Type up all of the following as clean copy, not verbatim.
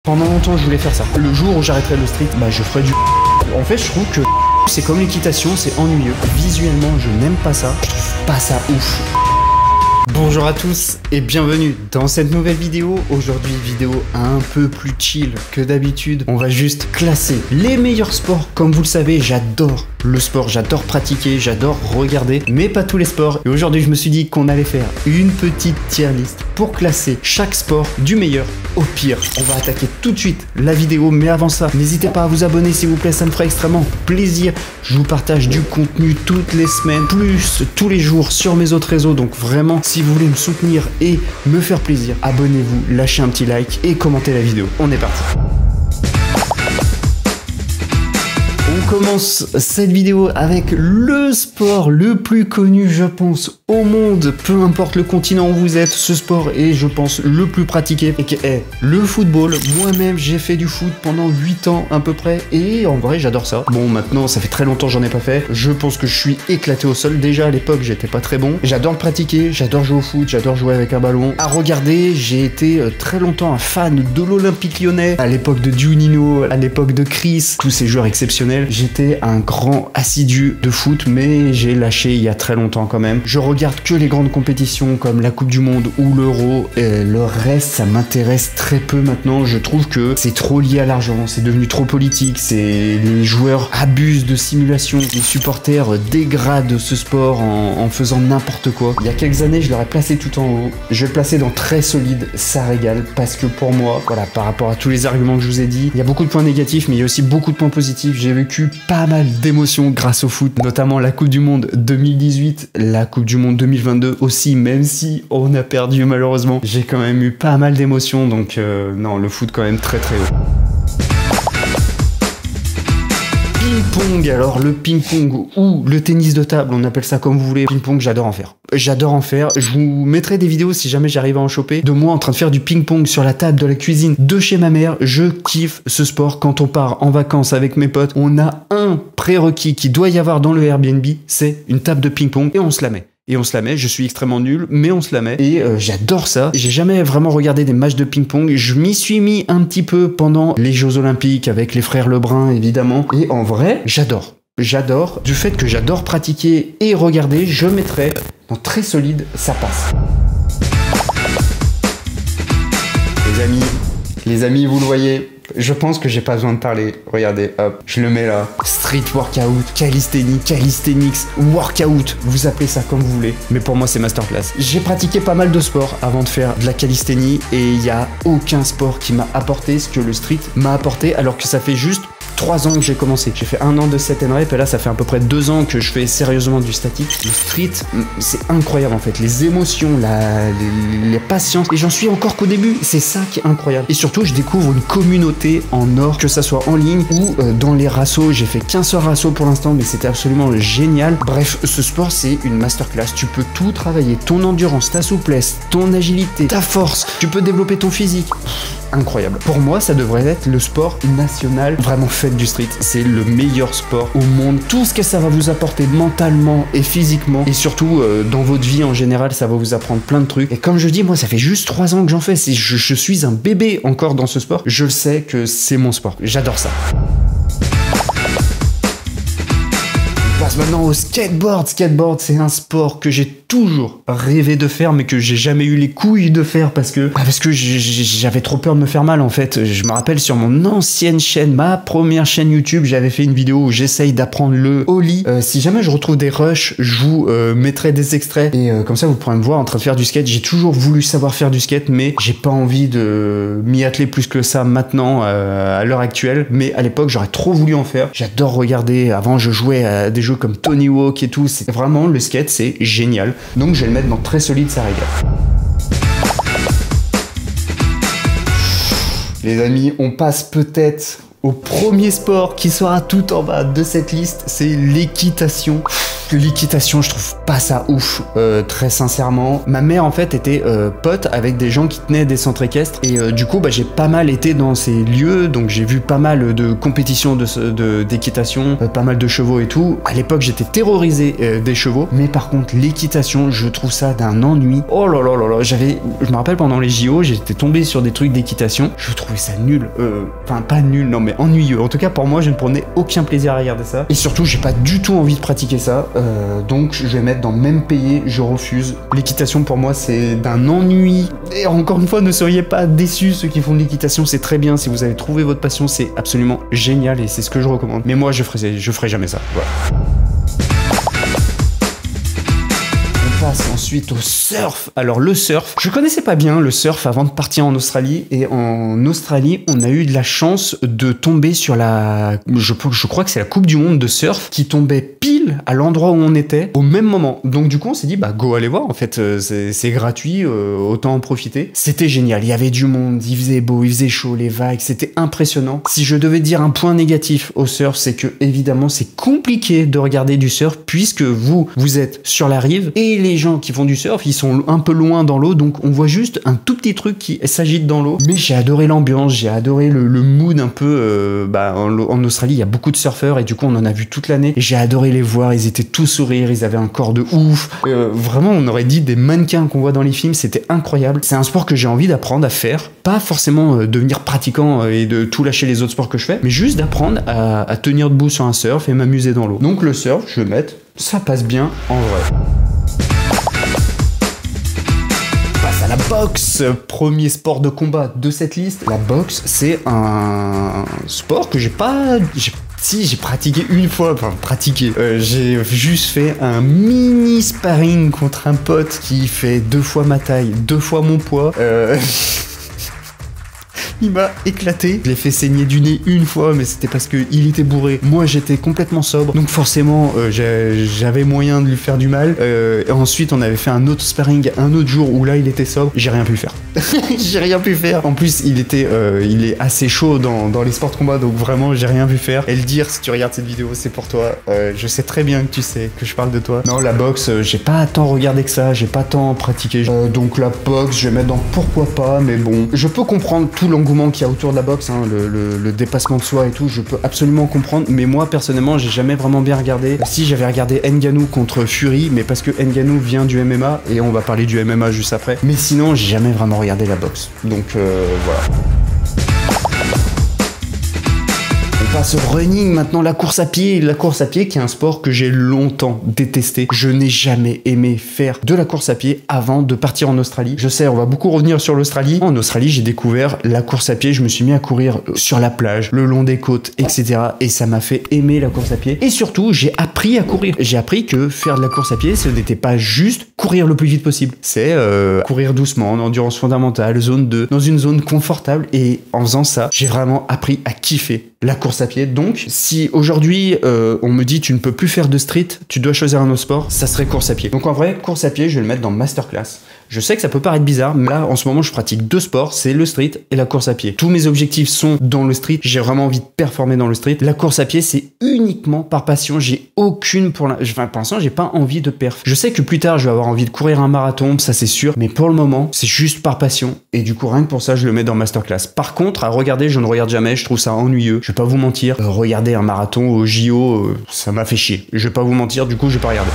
Pendant longtemps je voulais faire ça. Le jour où j'arrêterai le street, bah je ferai du... En fait je trouve que c'est comme l'équitation, c'est ennuyeux. Visuellement je n'aime pas ça, je trouve pas ça ouf. Bonjour à tous et bienvenue dans cette nouvelle vidéo. Aujourd'hui vidéo un peu plus chill que d'habitude. On va juste classer les meilleurs sports. Comme vous le savez, j'adore le sport, j'adore pratiquer, j'adore regarder, mais pas tous les sports. Et aujourd'hui je me suis dit qu'on allait faire une petite tier list pour classer chaque sport du meilleur au pire. On va attaquer tout de suite la vidéo, mais avant ça, n'hésitez pas à vous abonner s'il vous plaît, ça me ferait extrêmement plaisir. Je vous partage du contenu toutes les semaines, plus tous les jours sur mes autres réseaux, donc vraiment, si vous voulez me soutenir et me faire plaisir, abonnez-vous, lâchez un petit like et commentez la vidéo. On est parti. On commence cette vidéo avec le sport le plus connu, je pense, au monde. Peu importe le continent où vous êtes, ce sport est, je pense, le plus pratiqué et qui est le football. Moi-même, j'ai fait du foot pendant 8 ans à peu près et en vrai, j'adore ça. Bon, maintenant, ça fait très longtemps que j'en ai pas fait. Je pense que je suis éclaté au sol. Déjà, à l'époque, j'étais pas très bon. J'adore le pratiquer, j'adore jouer au foot, j'adore jouer avec un ballon. À regarder, j'ai été très longtemps un fan de l'Olympique Lyonnais, à l'époque de Juninho, à l'époque de Chris, tous ces joueurs exceptionnels. J'étais un grand assidu de foot, mais j'ai lâché il y a très longtemps quand même. Je regarde que les grandes compétitions comme la Coupe du Monde ou l'Euro. Le reste, ça m'intéresse très peu maintenant. Je trouve que c'est trop lié à l'argent, c'est devenu trop politique, les joueurs abusent de simulation, les supporters dégradent ce sport en faisant n'importe quoi. Il y a quelques années, je l'aurais placé tout en haut. Je vais le placer dans très solide, ça régale, parce que pour moi, voilà, par rapport à tous les arguments que je vous ai dit, il y a beaucoup de points négatifs, mais il y a aussi beaucoup de points positifs. J'ai vécu pas mal d'émotions grâce au foot, notamment la Coupe du Monde 2018, la Coupe du Monde 2022 aussi, même si on a perdu malheureusement. J'ai quand même eu pas mal d'émotions, donc non, le foot quand même très très haut. Ping-pong, alors le ping-pong ou le tennis de table, on appelle ça comme vous voulez. Ping-pong, j'adore en faire. J'adore en faire. Je vous mettrai des vidéos si jamais j'arrive à en choper de moi en train de faire du ping-pong sur la table de la cuisine de chez ma mère. Je kiffe ce sport. Quand on part en vacances avec mes potes, on a un prérequis qui doit y avoir dans le Airbnb, c'est une table de ping-pong et on se la met. Et on se la met, je suis extrêmement nul, mais on se la met. Et j'adore ça. J'ai jamais vraiment regardé des matchs de ping-pong. Je m'y suis mis un petit peu pendant les Jeux Olympiques avec les frères Lebrun, évidemment. Et en vrai, j'adore. J'adore. Du fait que j'adore pratiquer et regarder, je mettrai dans très solide, ça passe. Les amis, vous le voyez. Je pense que j'ai pas besoin de parler. Regardez, hop, je le mets là. Street workout, calisthenics, workout. Vous appelez ça comme vous voulez. Mais pour moi, c'est masterclass. J'ai pratiqué pas mal de sports avant de faire de la calisthénie et il y a aucun sport qui m'a apporté ce que le street m'a apporté alors que ça fait juste 3 ans que j'ai commencé. J'ai fait 1 an de set and rep et là ça fait à peu près 2 ans que je fais sérieusement du statique. Le street, c'est incroyable en fait. Les émotions, les patiences. Et j'en suis encore qu'au début. C'est ça qui est incroyable. Et surtout, je découvre une communauté en or, que ça soit en ligne ou dans les rassos. J'ai fait qu'un seul rasso pour l'instant, mais c'était absolument génial. Bref, ce sport, c'est une masterclass. Tu peux tout travailler. Ton endurance, ta souplesse, ton agilité, ta force. Tu peux développer ton physique. Incroyable. Pour moi, ça devrait être le sport national. Vraiment, faites du street. C'est le meilleur sport au monde. Tout ce que ça va vous apporter mentalement et physiquement, et surtout dans votre vie en général, ça va vous apprendre plein de trucs. Et comme je dis, moi, ça fait juste 3 ans que j'en fais. Je suis un bébé encore dans ce sport. Je sais que c'est mon sport. J'adore ça. On passe maintenant au skateboard. Skateboard, c'est un sport que j'ai toujours rêvé de faire, mais que j'ai jamais eu les couilles de faire parce que j'avais trop peur de me faire mal en fait. Je me rappelle sur mon ancienne chaîne, ma première chaîne YouTube, j'avais fait une vidéo où j'essaye d'apprendre le ollie. Si jamais je retrouve des rushs, je vous mettrai des extraits et comme ça vous pourrez me voir en train de faire du skate. J'ai toujours voulu savoir faire du skate, mais j'ai pas envie de m'y atteler plus que ça maintenant à l'heure actuelle. Mais à l'époque, j'aurais trop voulu en faire. J'adore regarder. Avant, je jouais à des jeux comme Tony Hawk et tout. C'est vraiment le skate, c'est génial. Donc je vais le mettre dans très solide, ça régale. Les amis, on passe peut-être au premier sport qui sera tout en bas de cette liste, c'est l'équitation. que l'équitation, je trouve pas ça ouf, très sincèrement. Ma mère, en fait, était pote avec des gens qui tenaient des centres équestres. Et du coup, bah, j'ai pas mal été dans ces lieux. Donc, j'ai vu pas mal de compétitions d'équitation, pas mal de chevaux et tout. À l'époque, j'étais terrorisé des chevaux. Mais par contre, l'équitation, je trouve ça d'un ennui. Oh là là là là. Je me rappelle pendant les JO, j'étais tombé sur des trucs d'équitation. Je trouvais ça nul. Enfin, pas nul, non, mais ennuyeux. En tout cas, pour moi, je ne prenais aucun plaisir à regarder ça. Et surtout, j'ai pas du tout envie de pratiquer ça. Donc, je vais mettre dans même payé, je refuse. L'équitation, pour moi, c'est d'un ennui. Et encore une fois, ne soyez pas déçus, ceux qui font de l'équitation, c'est très bien. Si vous avez trouvé votre passion, c'est absolument génial et c'est ce que je recommande. Mais moi, je ferai jamais ça. Voilà. Ensuite au surf. Alors le surf, je connaissais pas bien le surf avant de partir en Australie, et en Australie on a eu de la chance de tomber sur je crois que c'est la Coupe du Monde de surf qui tombait pile à l'endroit où on était au même moment. Donc du coup on s'est dit bah go aller voir, en fait c'est gratuit, autant en profiter. C'était génial, il y avait du monde, il faisait beau, il faisait chaud, les vagues, c'était impressionnant. Si je devais dire un point négatif au surf, c'est que évidemment c'est compliqué de regarder du surf puisque vous êtes sur la rive et les gens qui font du surf, ils sont un peu loin dans l'eau, donc on voit juste un tout petit truc qui s'agite dans l'eau. Mais j'ai adoré l'ambiance, j'ai adoré le mood un peu. En Australie, il y a beaucoup de surfeurs et du coup, on en a vu toute l'année. Et j'ai adoré les voir, ils étaient tous sourires, ils avaient un corps de ouf. Vraiment, on aurait dit des mannequins qu'on voit dans les films, c'était incroyable. C'est un sport que j'ai envie d'apprendre à faire. Pas forcément devenir pratiquant et de tout lâcher les autres sports que je fais, mais juste d'apprendre à tenir debout sur un surf et m'amuser dans l'eau. Donc le surf, je vais mettre, ça passe bien en vrai. La boxe, premier sport de combat de cette liste. La boxe, c'est un sport que j'ai pratiqué une fois, enfin pratiqué. J'ai juste fait un mini sparring contre un pote qui fait 2 fois ma taille, 2 fois mon poids. Il m'a éclaté. Je l'ai fait saigner du nez une fois, mais c'était parce qu'il était bourré. Moi, j'étais complètement sobre. Donc forcément, j'avais moyen de lui faire du mal. Et ensuite, on avait fait un autre sparring un autre jour où là, il était sobre. J'ai rien pu faire. J'ai rien pu faire. En plus, il est assez chaud dans les sports de combat, donc vraiment, j'ai rien pu faire. Et le dire, si tu regardes cette vidéo, c'est pour toi. Je sais très bien que tu sais que je parle de toi. Non, la boxe, j'ai pas tant regardé que ça. J'ai pas tant pratiqué. Donc la boxe, je vais mettre dans pourquoi pas, mais bon. Je peux comprendre tout l'engouement qu'il y a autour de la boxe, hein, le dépassement de soi et tout, je peux absolument comprendre, mais moi personnellement j'ai jamais vraiment bien regardé. Si, j'avais regardé Ngannou contre Fury, mais parce que Ngannou vient du MMA et on va parler du MMA juste après, mais sinon j'ai jamais vraiment regardé la boxe, donc voilà. On passe au running maintenant, la course à pied. La course à pied qui est un sport que j'ai longtemps détesté. Je n'ai jamais aimé faire de la course à pied avant de partir en Australie. Je sais, on va beaucoup revenir sur l'Australie. En Australie, j'ai découvert la course à pied. Je me suis mis à courir sur la plage, le long des côtes, etc. Et ça m'a fait aimer la course à pied. Et surtout, j'ai appris à courir. J'ai appris que faire de la course à pied, ce n'était pas juste courir le plus vite possible. C'est courir doucement, en endurance fondamentale, zone 2, dans une zone confortable. Et en faisant ça, j'ai vraiment appris à kiffer la course à pied. Donc, si aujourd'hui on me dit tu ne peux plus faire de street, tu dois choisir un autre sport, ça serait course à pied. Donc en vrai, course à pied, je vais le mettre dans masterclass. Je sais que ça peut paraître bizarre, mais là en ce moment je pratique 2 sports, c'est le street et la course à pied. Tous mes objectifs sont dans le street, j'ai vraiment envie de performer dans le street. La course à pied, c'est uniquement par passion, j'ai aucune pour l'instant, j'ai pas envie de perf. Je sais que plus tard je vais avoir envie de courir un marathon, ça c'est sûr, mais pour le moment, c'est juste par passion et du coup rien que pour ça, je le mets dans masterclass. Par contre, à regarder, je ne regarde jamais, je trouve ça ennuyeux. Je vais pas vous mentir, regarder un marathon au JO, ça m'a fait chier. Je vais pas vous mentir, du coup, je vais pas regarder.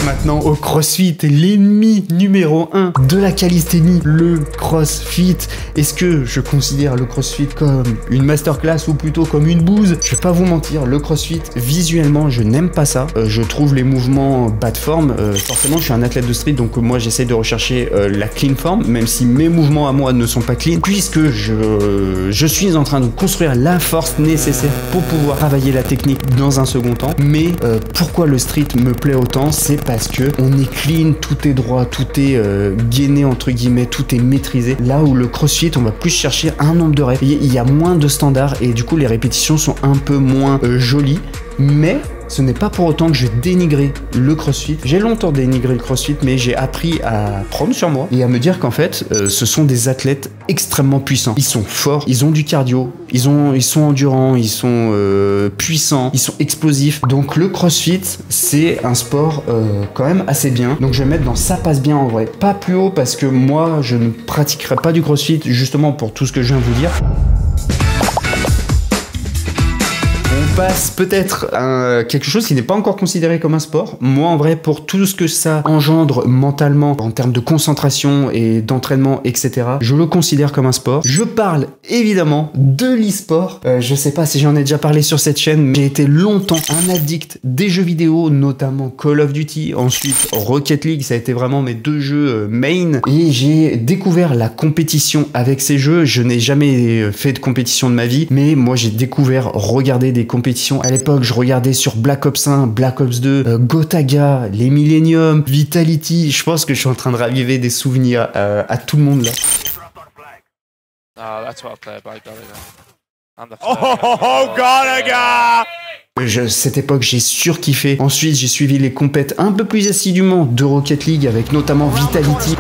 Maintenant au CrossFit, l'ennemi numéro 1 de la calisthénie, le CrossFit. Est-ce que je considère le CrossFit comme une masterclass ou plutôt comme une bouse? Je vais pas vous mentir, le CrossFit, visuellement, je n'aime pas ça. Je trouve les mouvements bas de forme. Forcément, je suis un athlète de street, donc moi, j'essaie de rechercher la clean form, même si mes mouvements à moi ne sont pas clean, puisque je suis en train de construire la force nécessaire pour pouvoir travailler la technique dans un second temps. Mais pourquoi le street me plaît autant? C'est parce que on est clean, tout est droit, tout est gainé entre guillemets, tout est maîtrisé. Là où le CrossFit, on va plus chercher un nombre de reps. Il y a moins de standards et du coup les répétitions sont un peu moins jolies. Mais ce n'est pas pour autant que je vais dénigrer le CrossFit. J'ai longtemps dénigré le CrossFit, mais j'ai appris à prendre sur moi et à me dire qu'en fait, ce sont des athlètes extrêmement puissants. Ils sont forts, ils ont du cardio, ils sont endurants, ils sont puissants, ils sont explosifs. Donc le CrossFit, c'est un sport quand même assez bien. Donc je vais mettre dans ça passe bien en vrai. Pas plus haut parce que moi, je ne pratiquerai pas du CrossFit justement pour tout ce que je viens de vous dire. Passe peut-être à quelque chose qui n'est pas encore considéré comme un sport. Moi, en vrai, pour tout ce que ça engendre mentalement, en termes de concentration et d'entraînement, etc., je le considère comme un sport. Je parle évidemment de l'e-sport. Je sais pas si j'en ai déjà parlé sur cette chaîne, mais j'ai été longtemps un addict des jeux vidéo, notamment Call of Duty, ensuite Rocket League, ça a été vraiment mes deux jeux main. Et j'ai découvert la compétition avec ces jeux. Je n'ai jamais fait de compétition de ma vie, mais moi, j'ai découvert regarder des compétitions. À l'époque, je regardais sur Black Ops 1, Black Ops 2, Gotaga, les Millennium, Vitality. Je pense que je suis en train de raviver des souvenirs à tout le monde là. Cette époque, j'ai surkiffé. Ensuite, j'ai suivi les compètes un peu plus assidûment de Rocket League avec notamment Vitality.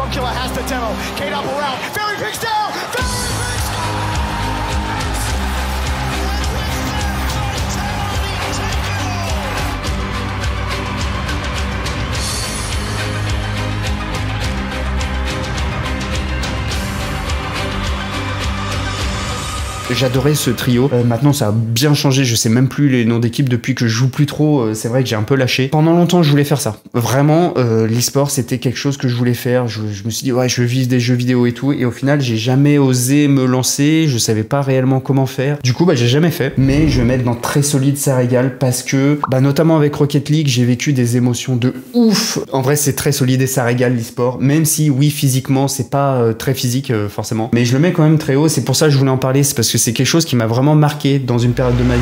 J'adorais ce trio. Maintenant, ça a bien changé. Je sais même plus les noms d'équipes depuis que je joue plus trop. C'est vrai que j'ai un peu lâché. Pendant longtemps, je voulais faire ça. Vraiment, l'e-sport, c'était quelque chose que je voulais faire. Je me suis dit, ouais, je veux vivre des jeux vidéo et tout. Et au final, j'ai jamais osé me lancer. Je savais pas réellement comment faire. Du coup, j'ai jamais fait. Mais je vais mettre dans très solide, ça régale. Parce que, notamment avec Rocket League, j'ai vécu des émotions de ouf. En vrai, c'est très solide et ça régale l'e-sport. Même si, oui, physiquement, c'est pas très physique, forcément. Mais je le mets quand même très haut. C'est pour ça que je voulais en parler. C'est parce que c'est quelque chose qui m'a vraiment marqué dans une période de ma vie.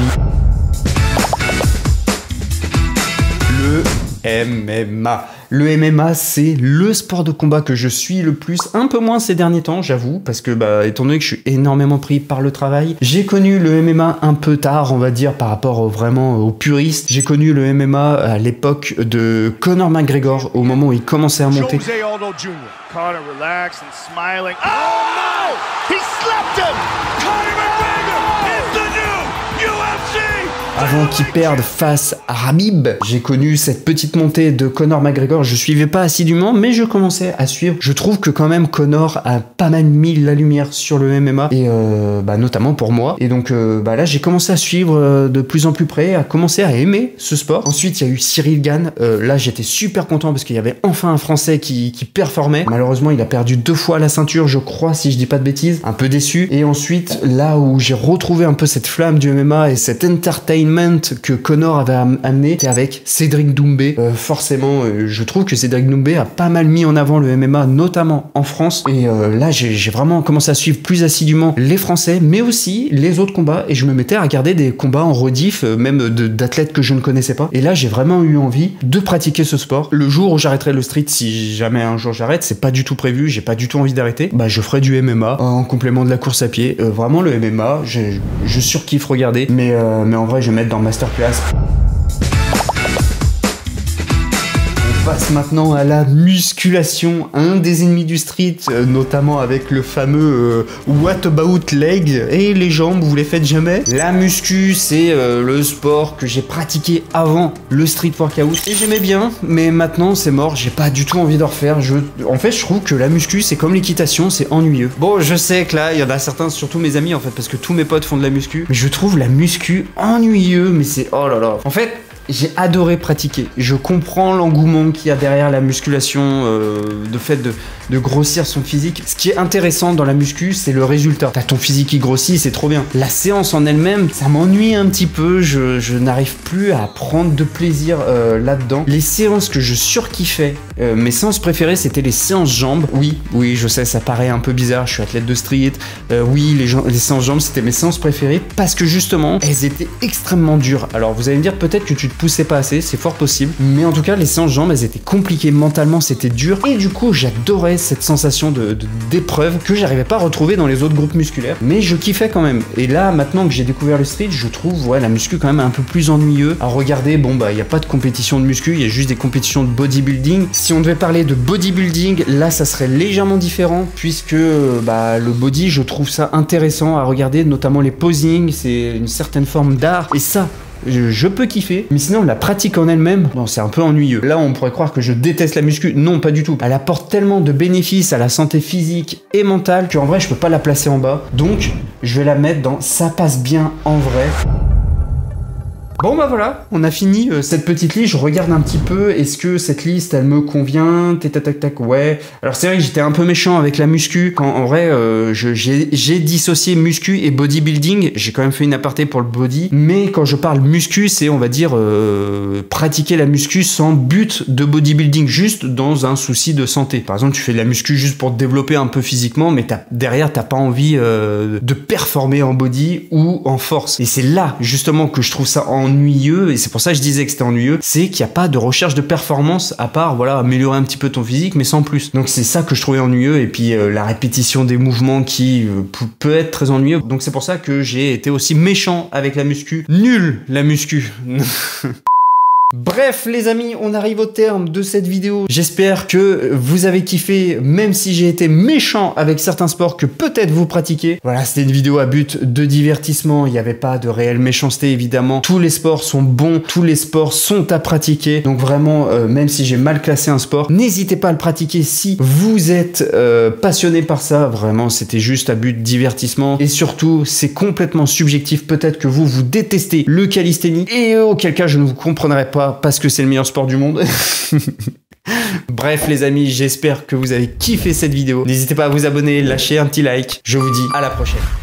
Le MMA. Le MMA, c'est le sport de combat que je suis le plus, un peu moins ces derniers temps, j'avoue, parce que, étant donné que je suis énormément pris par le travail, j'ai connu le MMA un peu tard, on va dire, par rapport vraiment aux puristes. J'ai connu le MMA à l'époque de Conor McGregor, au moment où il commençait à monter. Conor relaxed and smiling. Oh no! He slapped him! Conor McGregor is the new UFC! Avant qu'il perde face à Khabib, j'ai connu cette petite montée de Conor McGregor. Je suivais pas assidûment, mais je commençais à suivre. Je trouve que quand même Conor a pas mal mis la lumière sur le MMA et notamment pour moi. Et donc là, j'ai commencé à suivre de plus en plus près, à commencer à aimer ce sport. Ensuite, il y a eu Cyril Gane. Là, j'étais super content parce qu'il y avait enfin un Français qui performait. Malheureusement, il a perdu 2 fois la ceinture, je crois, si je dis pas de bêtises. Un peu déçu. Et ensuite, là où j'ai retrouvé un peu cette flamme du MMA et cet entertainment que Conor avait amené, c'était avec Cédric Doumbé. Forcément, je trouve que Cédric Doumbé a pas mal mis en avant le MMA, notamment en France. Et là, j'ai vraiment commencé à suivre plus assidûment les Français, mais aussi les autres combats. Et je me mettais à regarder des combats en rediff, même d'athlètes que je ne connaissais pas. Et là, j'ai vraiment eu envie de pratiquer ce sport. Le jour où j'arrêterai le street, si jamais un jour j'arrête, c'est pas du tout prévu, j'ai pas du tout envie d'arrêter, je ferai du MMA en complément de la course à pied. Vraiment, le MMA, je surkiffe regarder, mais en vrai, je vais mettre dans masterclass. On passe maintenant à la musculation, un des ennemis du street, notamment avec le fameux What About Leg et les jambes, vous les faites jamais. La muscu, c'est le sport que j'ai pratiqué avant le street workout et j'aimais bien, mais maintenant c'est mort, j'ai pas du tout envie de refaire. En fait, je trouve que la muscu, c'est comme l'équitation, c'est ennuyeux. Bon, je sais que là, il y en a certains, surtout mes amis en fait, parce que tous mes potes font de la muscu, mais je trouve la muscu ennuyeux, mais c'est oh là là. En fait, j'ai adoré pratiquer. Je comprends l'engouement qu'il y a derrière la musculation, de fait de grossir son physique. Ce qui est intéressant dans la muscu, c'est le résultat. T'as ton physique qui grossit, c'est trop bien. La séance en elle-même, ça m'ennuie un petit peu. Je n'arrive plus à prendre de plaisir là-dedans. Les séances que je surkiffais Mes séances préférées, c'était les séances jambes. Oui, je sais, ça paraît un peu bizarre, je suis athlète de street. Oui, les séances jambes, c'était mes séances préférées parce que justement, elles étaient extrêmement dures. Alors vous allez me dire peut-être que tu te poussais pas assez, c'est fort possible. Mais en tout cas, les séances jambes, elles étaient compliquées mentalement, c'était dur. Et du coup, j'adorais cette sensation d'épreuve que j'arrivais pas à retrouver dans les autres groupes musculaires. Mais je kiffais quand même. Et là, maintenant que j'ai découvert le street, je trouve la muscu quand même un peu plus ennuyeux à regarder. Bon, bah, il n'y a pas de compétition de muscu, il y a juste des compétitions de bodybuilding. Si on devait parler de bodybuilding, là, ça serait légèrement différent puisque le body, je trouve ça intéressant à regarder, notamment les posings, c'est une certaine forme d'art. Et ça, je peux kiffer, mais sinon la pratique en elle-même, non, c'est un peu ennuyeux. Là, on pourrait croire que je déteste la muscu. Non, pas du tout. Elle apporte tellement de bénéfices à la santé physique et mentale qu'en vrai, je peux pas la placer en bas. Donc, je vais la mettre dans ça passe bien en vrai. Bon bah voilà, on a fini cette petite liste, je regarde un petit peu, est-ce que cette liste elle me convient, tac, ouais. Alors c'est vrai que j'étais un peu méchant avec la muscu, quand en vrai j'ai dissocié muscu et bodybuilding, j'ai quand même fait une aparté pour le body, mais quand je parle muscu, c'est on va dire pratiquer la muscu sans but de bodybuilding, juste dans un souci de santé. Par exemple, tu fais de la muscu juste pour te développer un peu physiquement, mais derrière t'as pas envie de performer en body ou en force. Et c'est là justement que je trouve ça ennuyeux, et c'est pour ça que je disais que c'était ennuyeux, c'est qu'il n'y a pas de recherche de performance à part améliorer un petit peu ton physique, mais sans plus. Donc c'est ça que je trouvais ennuyeux, et puis la répétition des mouvements qui peut être très ennuyeux. Donc c'est pour ça que j'ai été aussi méchant avec la muscu. Nul la muscu. Bref les amis, on arrive au terme de cette vidéo. J'espère que vous avez kiffé, même si j'ai été méchant avec certains sports que peut-être vous pratiquez. Voilà, c'était une vidéo à but de divertissement, il n'y avait pas de réelle méchanceté évidemment. Tous les sports sont bons, tous les sports sont à pratiquer. Donc vraiment, même si j'ai mal classé un sport, n'hésitez pas à le pratiquer si vous êtes passionné par ça. Vraiment, c'était juste à but de divertissement. Et surtout, c'est complètement subjectif. Peut-être que vous détestez le calisthénie, et auquel cas je ne vous comprendrai pas parce que c'est le meilleur sport du monde. Bref les amis, j'espère que vous avez kiffé cette vidéo. N'hésitez pas à vous abonner, lâcher un petit like. Je vous dis à la prochaine.